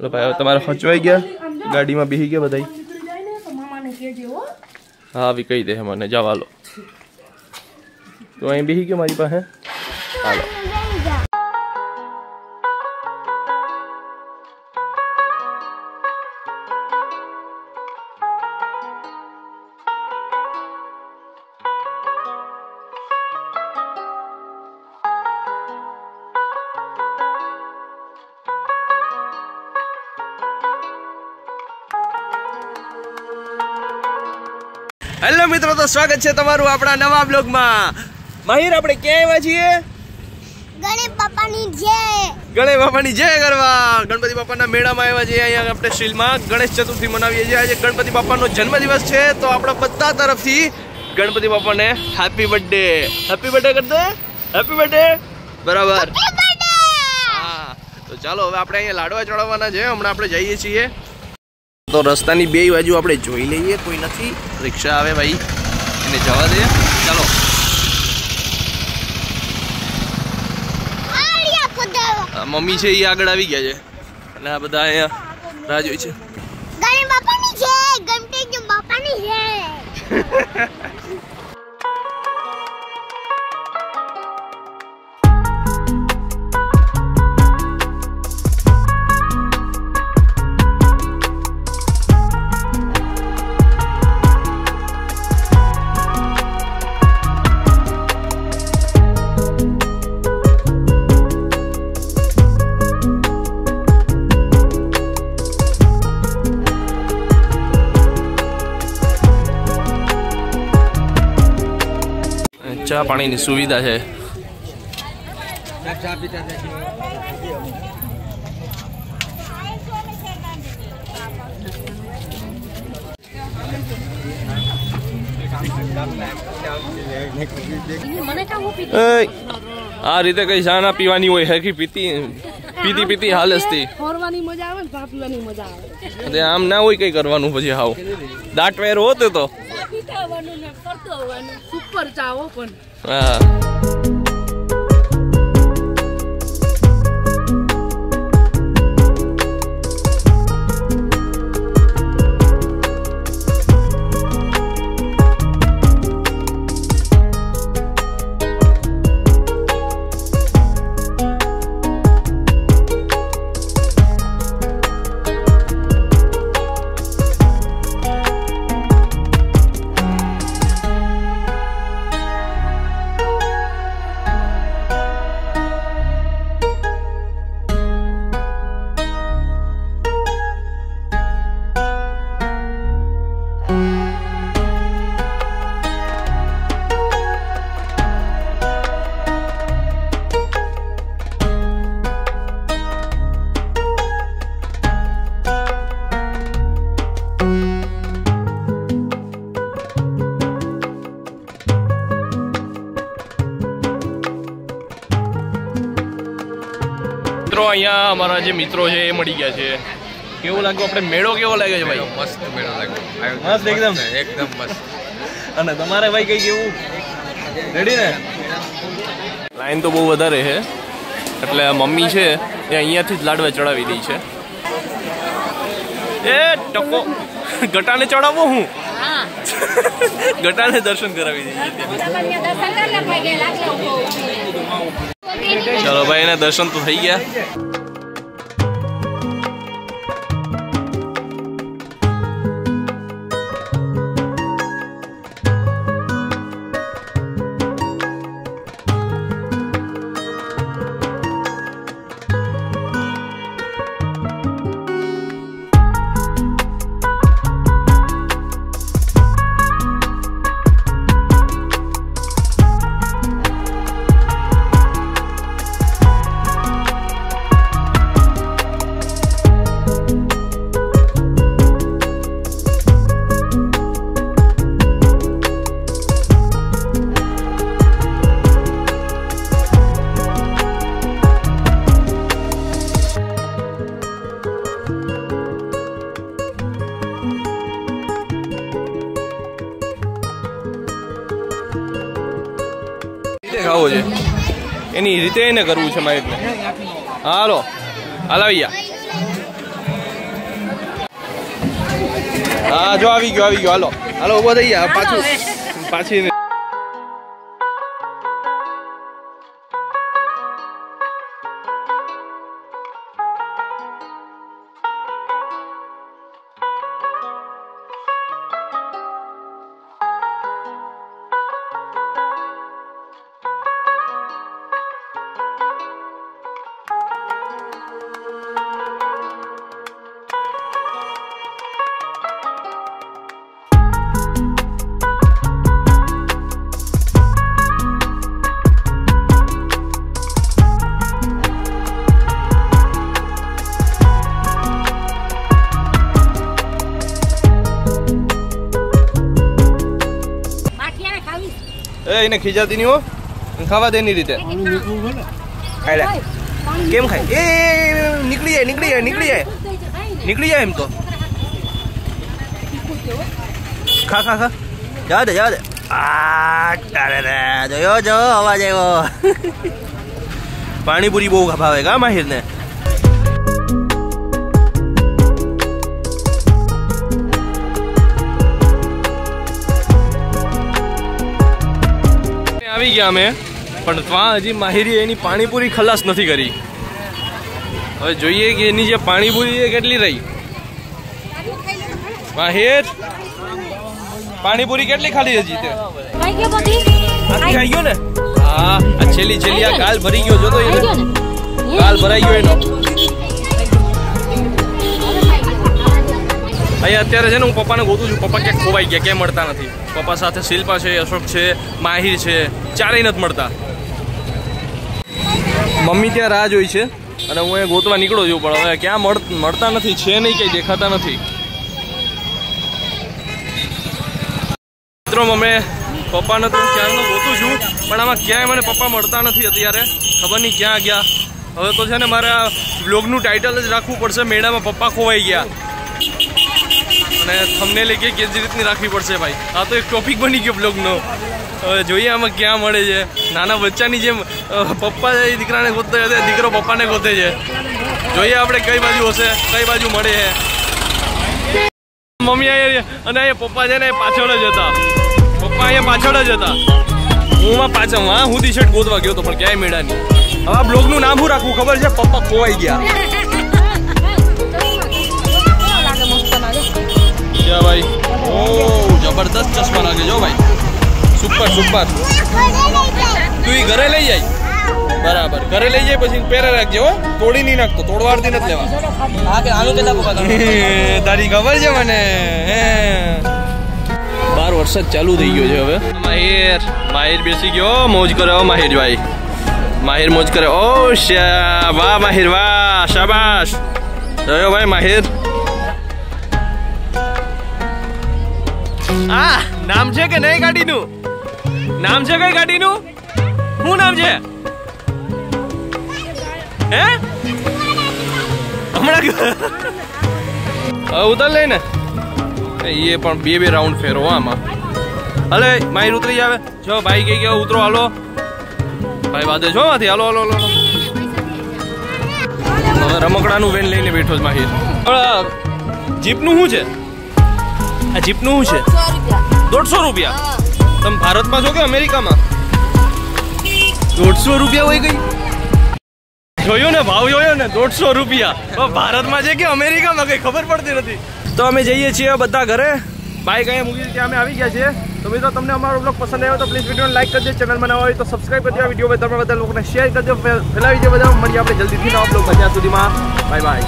तो भाई तुम्हारा खचवाई गया गाड़ी में बेही गया बधाई। हाँ भी कही दे मैंने जवा लो तो अँ बेही गयो मारी पास। हालो हेलो मित्रों, तो स्वागत है तमारू अपना नवा ब्लॉग में। माहिर આપણે ક્યાં આવ્યા છીએ? ગણેશ બાપાની જય। ગણેશ બાપાની જય કરવા ગણપતિ બાપાના મેળામાં આવ્યા છીએ। અહીંયા આપણે શિલમાં ગણેશ ચતુર્થી મનાવીએ છીએ। આજે ગણપતિ બાપાનો જન્મદિવસ છે તો આપણા બધા તરફથી ગણપતિ બાપાને હેપી બર્થડે। હેપી બર્થડે કર દે। હેપી બર્થડે બરાબર। હા તો ચાલો હવે આપણે અહીંયા લાડવા ચડાવવાના છે। હમણાં આપણે જઈએ છીએ तो रस्तानी बे बाजू આપણે જોઈ લઈએ। કોઈ નથી, રિક્ષા આવે ભાઈ એને જવા દે। ચાલો મમ્મી છે એ આગળ આવી ગયા છે અને આ બધા અહીંયા રાહ જોઈ છે। ગણેશ બાપાની જય। ગણપતિ બાપાની જય। चा पानी की सुविधा है। आ रीते कई जाना पीवानी होय है कि पीती पीती पीती हालत थी फरवानी मजा आवे ने पीवानी मजा आवे। अरे आम ना होय कई करवानुं પછી हाव दाट वेर होते तो પીતાવાનું ને કરતો હોવાનું સુપર ચાવો પણ। હા અહીંયા અમારા જે મિત્રો છે એ મળી ગયા છે। કેવું લાગ્યું આપણે મેળો? કેવો લાગે છે ભાઈ? મસ્ત મેળો લાગ્યો। મસ્ત એકદમ એકદમ મસ્ત। અને તમારે ભાઈ કઈ કેવું? રેડી ને? લાઈન તો બહુ વધારે છે એટલે મમ્મી છે એ અહીંયાથી જ લાડવા ચડાવી દઈ છે। એ ટકો ગટાને ચડાવો હું ગટાને દર્શન કરાવી દઈએ। चलो भाई ने दर्शन तो थी गया। ખાવો છે એની રીતે એને કરવું છે મારે એટલે। હાલો હાલ આવી જા હા જો આવી ગયો હાલો હાલો ઉભો થઈ ગયા પાછું પાછી એને ખીજાતી નહીં હો ખાવા દે એની રીતે ખાઈ લે કેમ ખાય એ નીકળી જાય એમ તો ખા ખા ખા જવા દે જોયો જો અવાજ આવ્યો પાણીપુરી બહુ ભાવે કા માહિર ને આવી ગયા અમે પણ ત્યાં હજી માહિરી એની પાણીપુરી ખલાસ નથી કરી હવે જોઈએ કે એની જે પાણીપુરી છે કેટલી રહી માહિર પાણીપુરી કેટલી ખાલી હજી તે ખાઈ ગયો ને હા છેલ્લી આ ગાલ ભરી ગયો જો તો એને ગાલ ભરાઈ ગયો એનો અહીંયા અત્યારે છે ને હું પપ્પાને ગોતું છું પપ્પા ક્યાંક ખોવાઈ ગયા ક્યાંય મળતા નથી પપ્પા સાથે શિલ્પા છે અશોક છે માહિર છે ચારેય નથી મળતા મમ્મી ત્યાં રાહ જોઈ છે અને હું અહીંયા ગોતવા નીકળો છું પણ હવે ક્યાં મળતા નથી છે નહીં ક્યાંય દેખાતા નથી મિત્રો અમે પપ્પાને તો ક્યારનો ગોતું છું પણ આમાં ક્યાંય મને પપ્પા મળતા નથી અત્યારે ખબર નહીં ક્યાં ગયા હવે તો છે ને મારે આ બ્લોગનું ટાઇટલ જ રાખવું પડશે મેળામાં પપ્પા ખોવાઈ ગયા અને થંબનેલ કે જે રીતની રાખવી પડશે ભાઈ આ તો એક ટોપિક બની ગયો બ્લોગનો હવે જોઈએ આમાં ક્યાં મળે છે નાના બચ્ચાની જેમ પપ્પા એ દીકરાને ગોતે છે દીકરો પપ્પાને ગોતે છે જોઈએ આપણે કઈ બાજુ હશે કઈ બાજુ મળે છે મમ્મી અહીંયા અને અહીંયા પપ્પા છે ને પાછળ જ હતા પપ્પા અહીંયા પાછળ જ હતા હું પાછળ હું ટી શર્ટ ગોતવા ગયો હતો પણ ક્યાંય મેળા નહીં હવે આ બ્લોગનું નામ શું રાખવું ખબર છે પપ્પા ખોવાઈ ગયા ભાઈ ઓ જબરદસ્ત ચશ્મા લાગે જો ભાઈ સુપર તું ઘરે લઈ જાય બરાબર ઘરે લઈ જાય પછી પહેરે રાખજે હો તોડી નહીં નાખતો તોડવાડતી નથી લેવા તારી ખબર છે મને 12 વર્ષ જ ચાલુ થઈ ગયો છે હવે માહિર બેસી ગયો મોજ કરે માહિર ભાઈ માહિર મોજ કરે ઓ વાહ માહિર વાહ શાબાશ જોયો ભાઈ માહિર આ નામ છે કે નહીં ગાડીનું નામ છે કઈ ગાડીનું શું નામ છે હે હમણાં ઉતર લઈ ને એ પણ બે રાઉન્ડ ફેરો આમાં હલે માહિર ઉતરી આવે જો ભાઈ કઈ ગયો ઉતરો હાલો ભાઈ વાદે છો માંથી હાલો રમકડાનું વેન લઈને બેઠો છે માહિર જીપનું શું છે આ જીપનું શું છે 150 રૂપિયા તમે ભારતમાં છો કે અમેરિકામાં 150 રૂપિયા હોય ગઈ જોયો ને ભાવ જોયો ને 150 રૂપિયા ભારતમાં છે કે અમેરિકામાં કઈ ખબર પડતી નથી તો અમે જઈએ છીએ બધા ઘરે બાઈક અહીંયા મૂકી ત્યાં અમે આવી ગયા છીએ તો મિત્રો તમને અમારો બ્લોગ પસંદ આવ્યો તો પ્લીઝ વિડીયોને લાઈક કરજો ચેનલમાં નવા હોય તો સબસ્ક્રાઈબ કરજો વિડીયો બધા લોકોને શેર કરજો ફેલાવી દો બધા મળીએ આપણે જલ્દીથી નવા બ્લોગમાં ત્યાં સુધીમાં બાય બાય